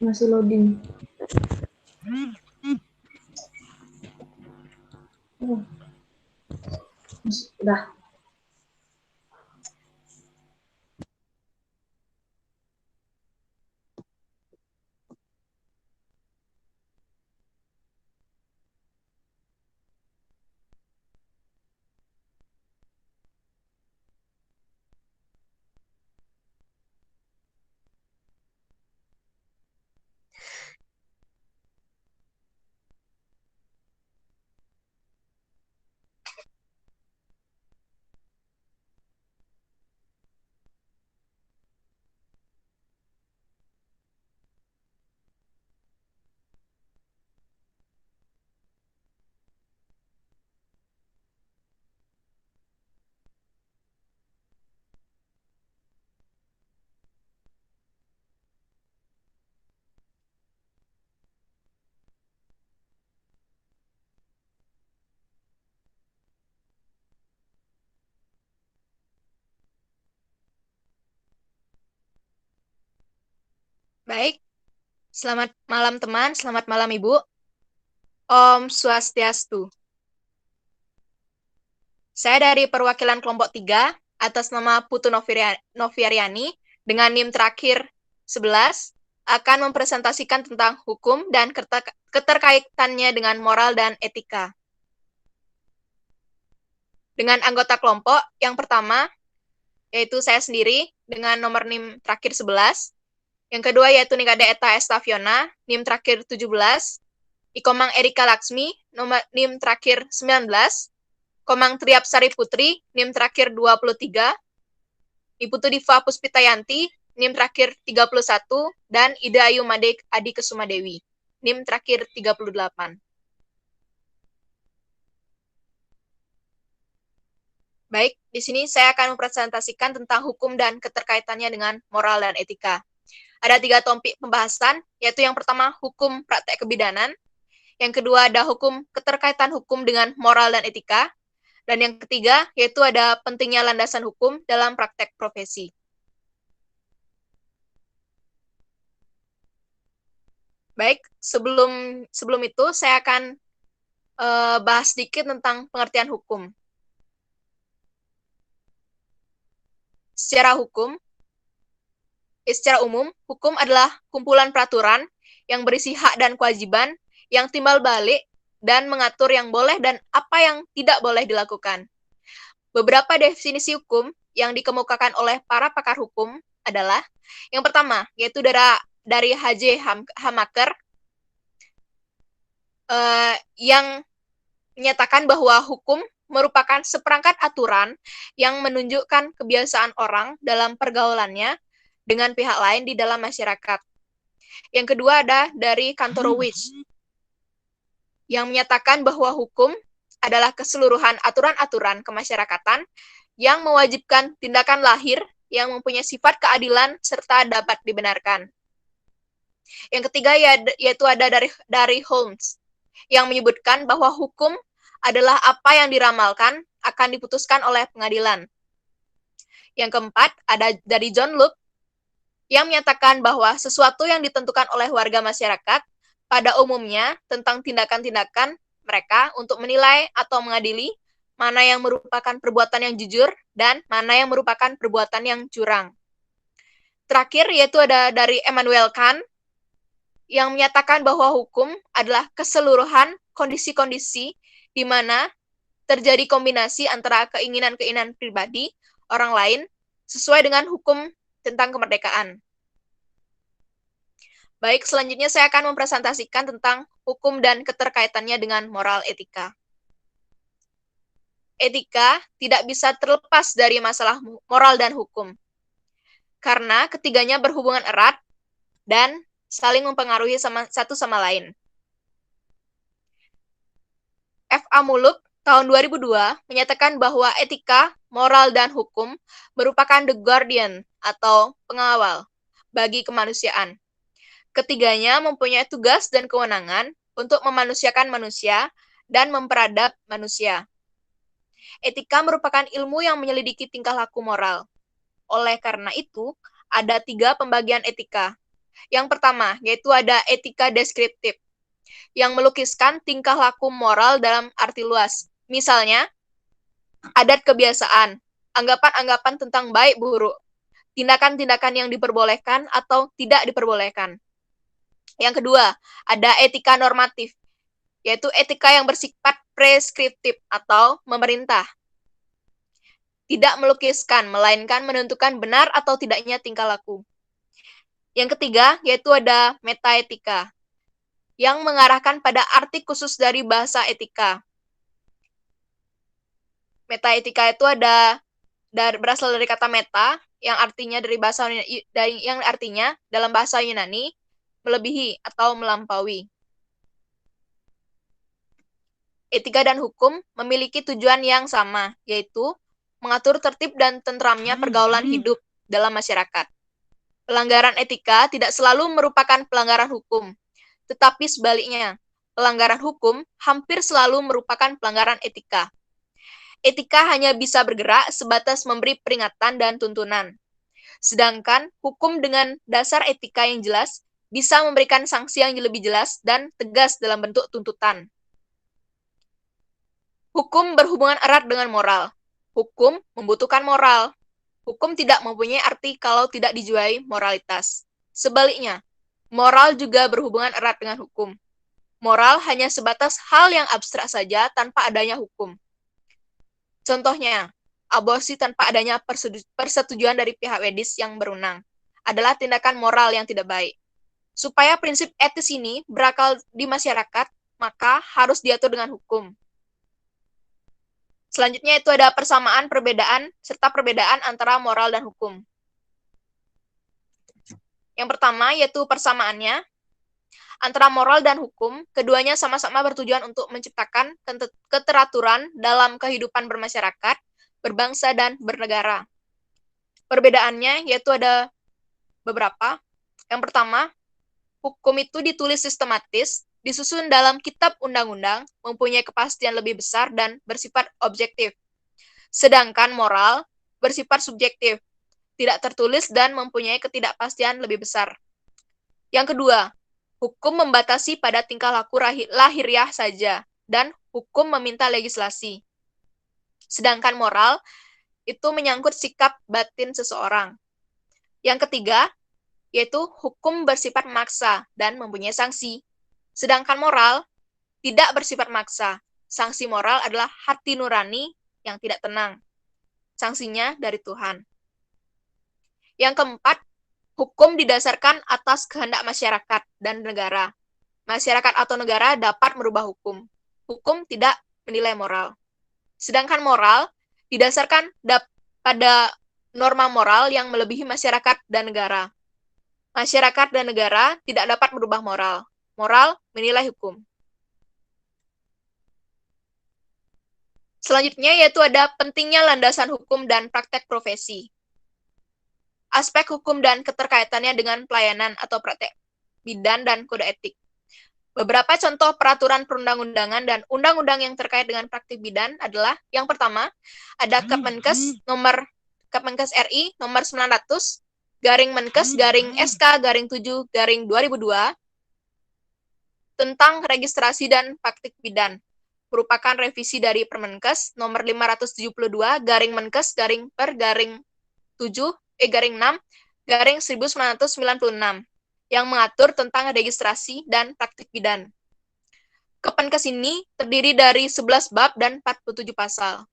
Masih loading. Oh. Udah. Baik, selamat malam teman, selamat malam Ibu. Om Swastiastu. Saya dari perwakilan kelompok 3 atas nama Putu Noviaryani dengan NIM terakhir 11 akan mempresentasikan tentang hukum dan keterkaitannya dengan moral dan etika. Dengan anggota kelompok yang pertama yaitu saya sendiri dengan nomor NIM terakhir 11. Yang kedua yaitu Nikade Eta Estafiona, NIM terakhir 17. Ikomang Erika Laksmi, nomor NIM terakhir 19. Komang Triapsari Putri, NIM terakhir 23. Iputu Diva Puspitayanti, NIM terakhir 31. Dan Ida Ayu Made Adi Kesumadewi, NIM terakhir 38. Baik, di sini saya akan mempresentasikan tentang hukum dan keterkaitannya dengan moral dan etika. Ada 3 topik pembahasan, yaitu yang pertama hukum praktek kebidanan, yang kedua ada hukum keterkaitan hukum dengan moral dan etika, dan yang ketiga yaitu ada pentingnya landasan hukum dalam praktek profesi. Baik, sebelum itu saya akan bahas sedikit tentang pengertian hukum. Secara umum, hukum adalah kumpulan peraturan yang berisi hak dan kewajiban yang timbal balik dan mengatur yang boleh dan apa yang tidak boleh dilakukan. Beberapa definisi hukum yang dikemukakan oleh para pakar hukum adalah yang pertama, yaitu dari H.J. Hamaker yang menyatakan bahwa hukum merupakan seperangkat aturan yang menunjukkan kebiasaan orang dalam pergaulannya dengan pihak lain di dalam masyarakat. Yang kedua ada dari Kantorowicz yang menyatakan bahwa hukum adalah keseluruhan aturan-aturan kemasyarakatan yang mewajibkan tindakan lahir yang mempunyai sifat keadilan serta dapat dibenarkan. Yang ketiga yaitu ada dari Holmes yang menyebutkan bahwa hukum adalah apa yang diramalkan akan diputuskan oleh pengadilan. Yang keempat ada dari John Locke yang menyatakan bahwa sesuatu yang ditentukan oleh warga masyarakat pada umumnya tentang tindakan-tindakan mereka untuk menilai atau mengadili mana yang merupakan perbuatan yang jujur dan mana yang merupakan perbuatan yang curang. Terakhir yaitu ada dari Immanuel Kant yang menyatakan bahwa hukum adalah keseluruhan kondisi-kondisi di mana terjadi kombinasi antara keinginan-keinginan pribadi orang lain sesuai dengan hukum tentang kemerdekaan. Baik, selanjutnya saya akan mempresentasikan tentang hukum dan keterkaitannya dengan moral etika. Etika tidak bisa terlepas dari masalah moral dan hukum, karena ketiganya berhubungan erat dan saling mempengaruhi satu sama lain. F.A. Muluk tahun 2002 menyatakan bahwa etika, moral, dan hukum merupakan the guardian atau pengawal bagi kemanusiaan. Ketiganya mempunyai tugas dan kewenangan untuk memanusiakan manusia dan memperadab manusia. Etika merupakan ilmu yang menyelidiki tingkah laku moral. Oleh karena itu, ada 3 pembagian etika, Yang pertama, yaitu ada etika deskriptif, yang melukiskan tingkah laku moral dalam arti luas. Misalnya, adat kebiasaan, anggapan-anggapan tentang baik buruk, tindakan-tindakan yang diperbolehkan atau tidak diperbolehkan. Yang kedua, ada etika normatif, yaitu etika yang bersifat preskriptif atau memerintah. Tidak melukiskan, melainkan menentukan benar atau tidaknya tingkah laku. Yang ketiga, yaitu ada metaetika, yang mengarahkan pada arti khusus dari bahasa etika. Metaetika itu berasal dari kata meta, yang artinya yang artinya dalam bahasa Yunani melebihi atau melampaui. Etika dan hukum memiliki tujuan yang sama, yaitu mengatur tertib dan tentramnya pergaulan hidup dalam masyarakat. Pelanggaran etika tidak selalu merupakan pelanggaran hukum, tetapi sebaliknya, pelanggaran hukum hampir selalu merupakan pelanggaran etika. Etika hanya bisa bergerak sebatas memberi peringatan dan tuntunan. Sedangkan hukum dengan dasar etika yang jelas bisa memberikan sanksi yang lebih jelas dan tegas dalam bentuk tuntutan. Hukum berhubungan erat dengan moral. Hukum membutuhkan moral. Hukum tidak mempunyai arti kalau tidak dijuai moralitas. Sebaliknya, moral juga berhubungan erat dengan hukum. Moral hanya sebatas hal yang abstrak saja tanpa adanya hukum. Contohnya, aborsi tanpa adanya persetujuan dari pihak medis yang berwenang adalah tindakan moral yang tidak baik. Supaya prinsip etis ini berakal di masyarakat, maka harus diatur dengan hukum. Selanjutnya itu ada persamaan, perbedaan, serta perbedaan antara moral dan hukum. Yang pertama yaitu persamaannya. Antara moral dan hukum, keduanya sama-sama bertujuan untuk menciptakan keteraturan dalam kehidupan bermasyarakat, berbangsa, dan bernegara. Perbedaannya yaitu ada beberapa. Yang pertama, hukum itu ditulis sistematis, disusun dalam kitab undang-undang, mempunyai kepastian lebih besar dan bersifat objektif. Sedangkan moral bersifat subjektif, tidak tertulis dan mempunyai ketidakpastian lebih besar. Yang kedua, hukum membatasi pada tingkah laku lahiriah saja, dan hukum meminta legislasi. Sedangkan moral itu menyangkut sikap batin seseorang. Yang ketiga, yaitu hukum bersifat maksa dan mempunyai sanksi. Sedangkan moral tidak bersifat maksa. Sanksi moral adalah hati nurani yang tidak tenang. Sanksinya dari Tuhan. Yang keempat, hukum didasarkan atas kehendak masyarakat dan negara. Masyarakat atau negara dapat merubah hukum. Hukum tidak menilai moral. Sedangkan moral didasarkan pada norma moral yang melebihi masyarakat dan negara. Masyarakat dan negara tidak dapat merubah moral. Moral menilai hukum. Selanjutnya yaitu ada pentingnya landasan hukum dan praktek profesi. Aspek hukum dan keterkaitannya dengan pelayanan atau praktek bidan dan kode etik. Beberapa contoh peraturan perundang-undangan dan undang-undang yang terkait dengan praktik bidan adalah yang pertama, ada Kemenkes RI nomor 900 /Menkes /SK/7 /2002 tentang registrasi dan praktik bidan, merupakan revisi dari Permenkes nomor 572 /Menkes /6/1996 yang mengatur tentang registrasi dan praktik bidan. Kemenkes ini terdiri dari 11 bab dan 47 pasal.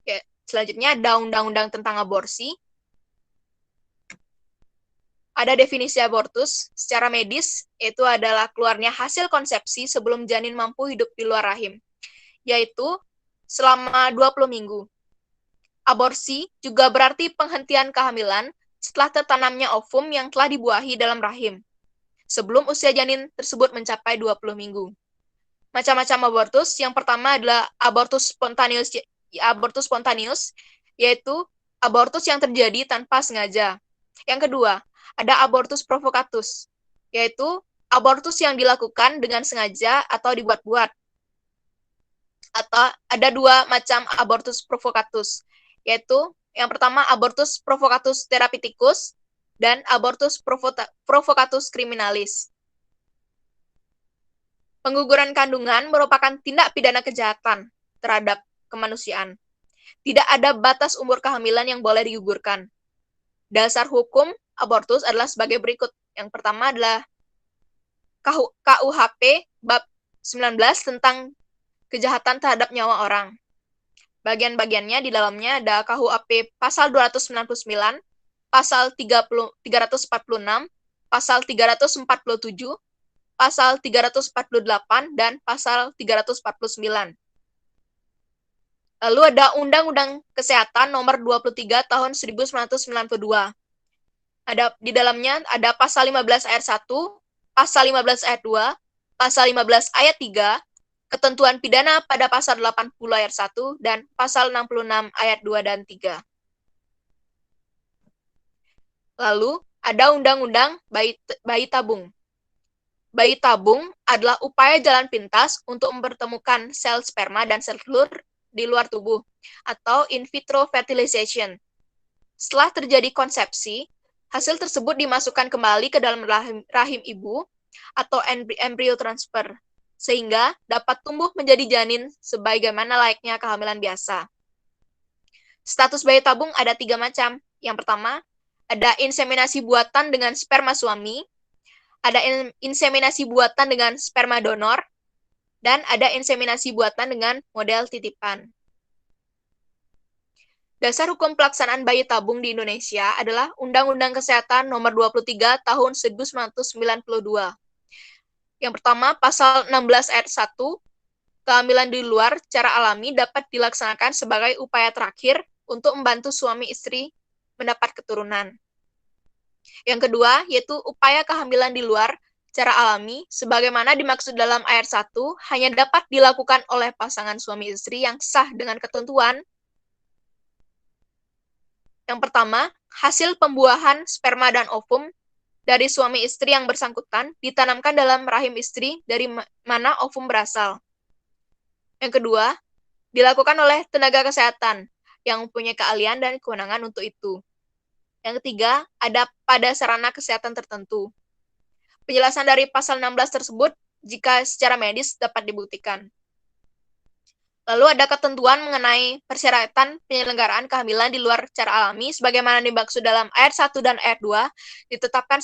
Oke, selanjutnya ada undang-undang tentang aborsi. Ada definisi abortus secara medis, yaitu adalah keluarnya hasil konsepsi sebelum janin mampu hidup di luar rahim, yaitu selama 20 minggu. Aborsi juga berarti penghentian kehamilan setelah tertanamnya ovum yang telah dibuahi dalam rahim, sebelum usia janin tersebut mencapai 20 minggu. Macam-macam abortus, yang pertama adalah abortus spontaneus, yaitu abortus yang terjadi tanpa sengaja. Yang kedua, ada abortus provokatus, yaitu abortus yang dilakukan dengan sengaja atau dibuat-buat. Atau ada dua macam abortus provokatus, yaitu yang pertama abortus provokatus therapeuticus dan abortus provocatus criminalis. Pengguguran kandungan merupakan tindak pidana kejahatan terhadap kemanusiaan. Tidak ada batas umur kehamilan yang boleh digugurkan. Dasar hukum abortus adalah sebagai berikut. Yang pertama adalah KUHP bab 19 tentang kejahatan terhadap nyawa orang. Bagian-bagiannya di dalamnya ada KUHP pasal 299, pasal 346, pasal 347, pasal 348, dan pasal 349. Lalu ada Undang-Undang Kesehatan Nomor 23 Tahun 1992. Di dalamnya ada pasal 15 ayat 1, pasal 15 ayat 2, pasal 15 ayat 3, ketentuan pidana pada pasal 80 ayat 1, dan pasal 66 ayat 2 dan 3. Lalu ada Undang-Undang Bayi Tabung. Bayi tabung adalah upaya jalan pintas untuk mempertemukan sel sperma dan sel telur di luar tubuh, atau in vitro fertilization. Setelah terjadi konsepsi, hasil tersebut dimasukkan kembali ke dalam rahim ibu atau embryo transfer, sehingga dapat tumbuh menjadi janin sebagaimana layaknya kehamilan biasa. Status bayi tabung ada 3 macam. Yang pertama, ada inseminasi buatan dengan sperma suami, ada inseminasi buatan dengan sperma donor, dan ada inseminasi buatan dengan model titipan. Dasar hukum pelaksanaan bayi tabung di Indonesia adalah Undang-Undang Kesehatan Nomor 23 Tahun 1992. Yang pertama, pasal 16 ayat 1, kehamilan di luar secara alami dapat dilaksanakan sebagai upaya terakhir untuk membantu suami istri mendapat keturunan. Yang kedua, yaitu upaya kehamilan di luar secara alami, sebagaimana dimaksud dalam ayat 1, hanya dapat dilakukan oleh pasangan suami istri yang sah dengan ketentuan. Yang pertama, hasil pembuahan sperma dan ovum dari suami istri yang bersangkutan ditanamkan dalam rahim istri dari mana ovum berasal. Yang kedua, dilakukan oleh tenaga kesehatan yang mempunyai keahlian dan kewenangan untuk itu. Yang ketiga, ada pada sarana kesehatan tertentu. Penjelasan dari pasal 16 tersebut jika secara medis dapat dibuktikan. Lalu ada ketentuan mengenai persyaratan penyelenggaraan kehamilan di luar secara alami sebagaimana dimaksud dalam ayat 1 dan ayat 2 ditetapkan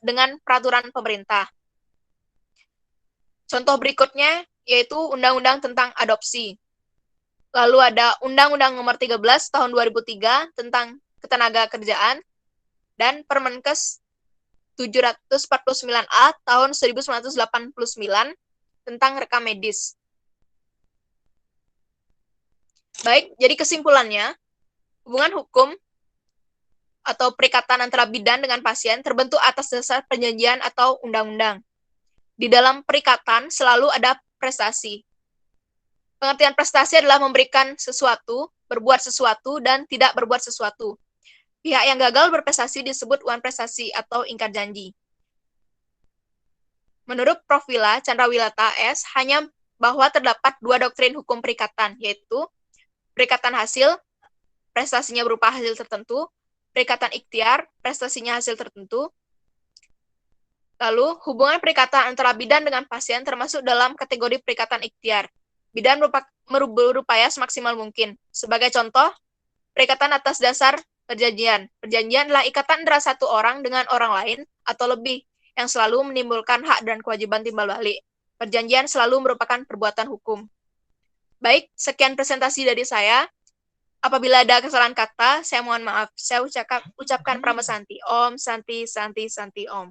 dengan peraturan pemerintah. Contoh berikutnya yaitu Undang-Undang tentang Adopsi. Lalu ada Undang-Undang Nomor 13 Tahun 2003 tentang Ketenagakerjaan, dan Permenkes 749A tahun 1989 tentang rekam medis. Baik, jadi kesimpulannya, hubungan hukum atau perikatan antara bidan dengan pasien terbentuk atas dasar perjanjian atau undang-undang. Di dalam perikatan selalu ada prestasi. Pengertian prestasi adalah memberikan sesuatu, berbuat sesuatu, dan tidak berbuat sesuatu. Pihak yang gagal berprestasi disebut wan prestasi atau ingkar janji. Menurut Prof. Willa Chandrawilata S., hanya bahwa terdapat 2 doktrin hukum perikatan, yaitu perikatan hasil, prestasinya berupa hasil tertentu, perikatan ikhtiar, prestasinya hasil tertentu. Lalu, hubungan perikatan antara bidan dengan pasien termasuk dalam kategori perikatan ikhtiar. Bidan berupaya semaksimal mungkin. Sebagai contoh, perikatan atas dasar perjanjian. Perjanjian adalah ikatan antara satu orang dengan orang lain atau lebih yang selalu menimbulkan hak dan kewajiban timbal balik. Perjanjian selalu merupakan perbuatan hukum. Baik, sekian presentasi dari saya. Apabila ada kesalahan kata, saya mohon maaf. Saya ucapkan Prama Santi. Om Santi Santi Santi Om.